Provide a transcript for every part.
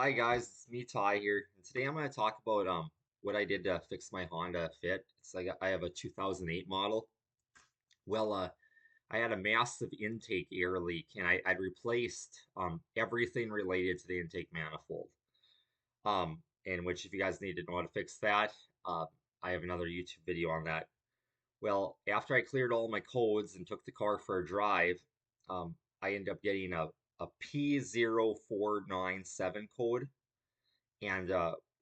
Hi guys, it's me Ty here, and today I'm going to talk about what I did to fix my Honda Fit. It's like I have a 2008 model. Well, I had a massive intake air leak, and I'd replaced everything related to the intake manifold. In which if you guys need to know how to fix that, I have another YouTube video on that. Well, after I cleared all my codes and took the car for a drive, I ended up getting a P0497 code. And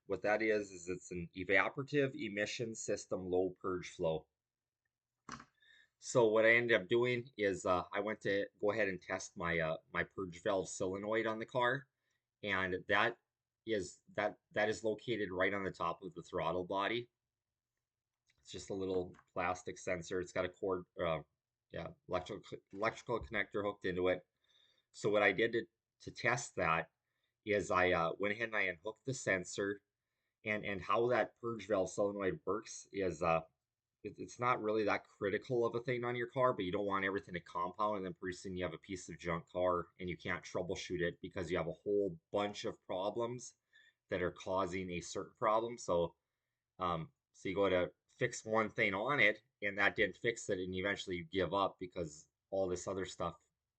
what that is it's an evaporative emission system low purge flow. So what I ended up doing is I went to go ahead and test my purge valve solenoid on the car, and that is located right on the top of the throttle body. It's just a little plastic sensor. It's got a cord, yeah, electrical connector hooked into it. So what I did to test that is I went ahead and I unhooked the sensor. And how that purge valve solenoid works is it's not really that critical of a thing on your car, but you don't want everything to compound, and then pretty soon you have a piece of junk car and you can't troubleshoot it because you have a whole bunch of problems that are causing a certain problem. So you go to fix one thing on it, and that didn't fix it, and eventually you give up because all this other stuff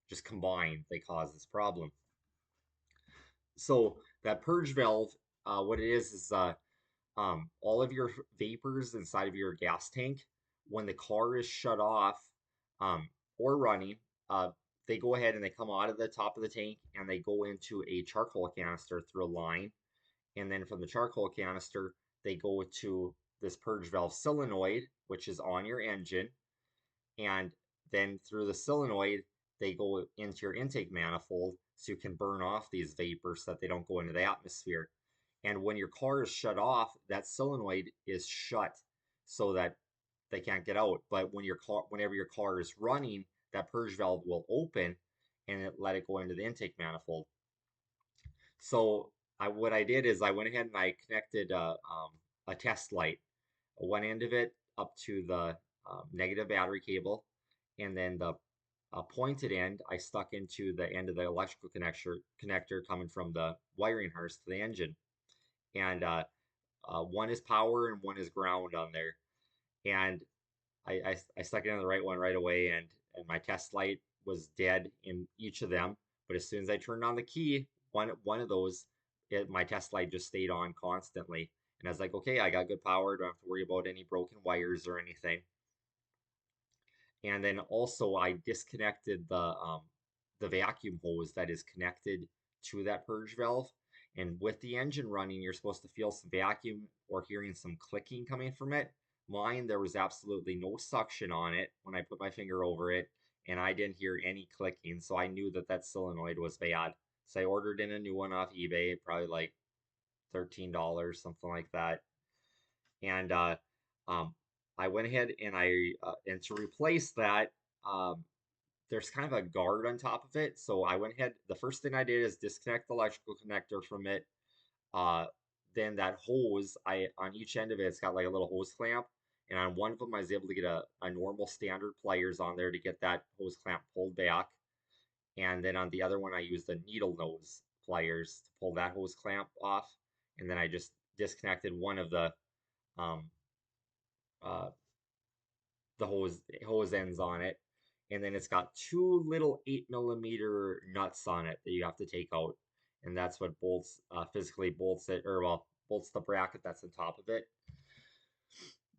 just combined, they cause this problem. So that purge valve, what it is all of your vapors inside of your gas tank, when the car is shut off or running, uh, they go ahead and they come out of the top of the tank and they go into a charcoal canister through a line. And then from the charcoal canister, they go to this purge valve solenoid, which is on your engine. And then through the solenoid, they go into your intake manifold so you can burn off these vapors so that they don't go into the atmosphere. And when your car is shut off, that solenoid is shut so that they can't get out. But whenever your car is running, that purge valve will open and let it go into the intake manifold. So what I did is I went ahead and I connected a test light, one end of it up to the negative battery cable, and then the pointed end I stuck into the end of the electrical connector coming from the wiring harness to the engine. And one is power and one is ground on there. And I stuck it in the right one right away, and my test light was dead in each of them. But as soon as I turned on the key, one of those, my test light just stayed on constantly. And I was like, okay, I got good power. Don't have to worry about any broken wires or anything. And then also I disconnected the vacuum hose that is connected to that purge valve. And with the engine running, you're supposed to feel some vacuum or hearing some clicking coming from it. Mine, there was absolutely no suction on it when I put my finger over it, and I didn't hear any clicking, so I knew that that solenoid was bad. So I ordered in a new one off eBay, probably like $13, something like that. And um, I went ahead and and to replace that, there's kind of a guard on top of it. So I went ahead. The first thing I did is disconnect the electrical connector from it. Uh, then that hose, I on each end of it, it's got like a little hose clamp, and on one of them, I was able to get a normal standard pliers on there to get that hose clamp pulled back. And then on the other one, I used the needle nose pliers to pull that hose clamp off. And then I just disconnected one of um, uh, the hose ends on it, and then it's got two little 8 millimeter nuts on it that you have to take out, and that's what physically bolts it, or well, bolts the bracket that's on top of it.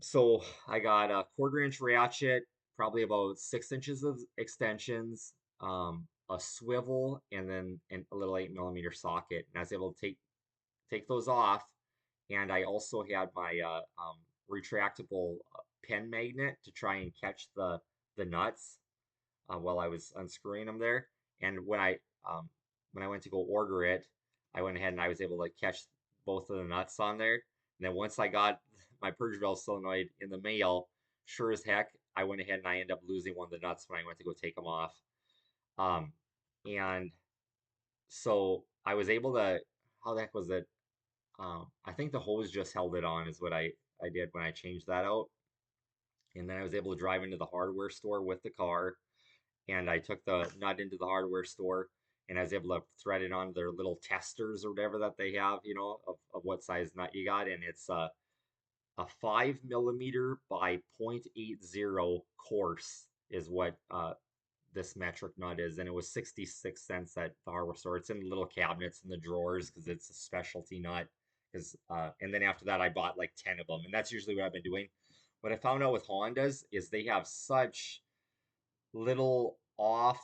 So I got a 1/4 inch ratchet, probably about 6 inches of extensions, a swivel, and then a little 8 millimeter socket, and I was able to take those off. And I also had my retractable pen magnet to try and catch the nuts while I was unscrewing them there. And when I went to go order it, I went ahead and I was able to catch both of the nuts on there. And then once I got my purge valve solenoid in the mail, sure as heck, I went ahead and I ended up losing one of the nuts when I went to go take them off. Um, and so I was able to, how the heck was it? I think the hose just held it on is what I did when I changed that out. And then I was able to drive into the hardware store with the car, and I took the nut into the hardware store, and I was able to thread it on their little testers or whatever that they have, you know, of what size nut you got, and it's a 5 millimeter by 0.80 course is what this metric nut is, and it was 66 cents at the hardware store. It's in little cabinets in the drawers because it's a specialty nut. Because and then after that, I bought like 10 of them, and that's usually what I've been doing. What I found out with Hondas is they have such little off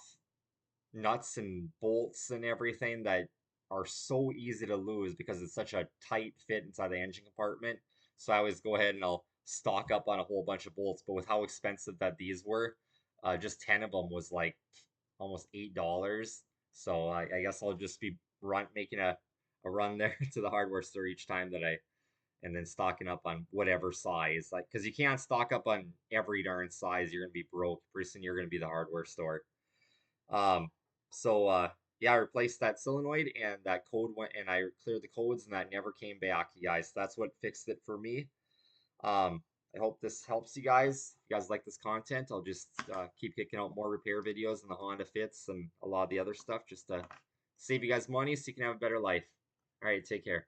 nuts and bolts and everything that are so easy to lose because it's such a tight fit inside the engine compartment. So I always go ahead and I'll stock up on a whole bunch of bolts. But with how expensive that these were, just 10 of them was like almost $8. So I guess I'll just be making a run there to the hardware store each time that I and then stocking up on whatever size, like because you can't stock up on every darn size. You're gonna be broke. Pretty soon you're gonna be the hardware store. Um, so yeah, I replaced that solenoid and that code went and I cleared the codes and that never came back, you guys. So that's what fixed it for me. Um, I hope this helps you guys. If you guys like this content, I'll just keep kicking out more repair videos on the Honda Fits and a lot of the other stuff just to save you guys money so you can have a better life. All right, take care.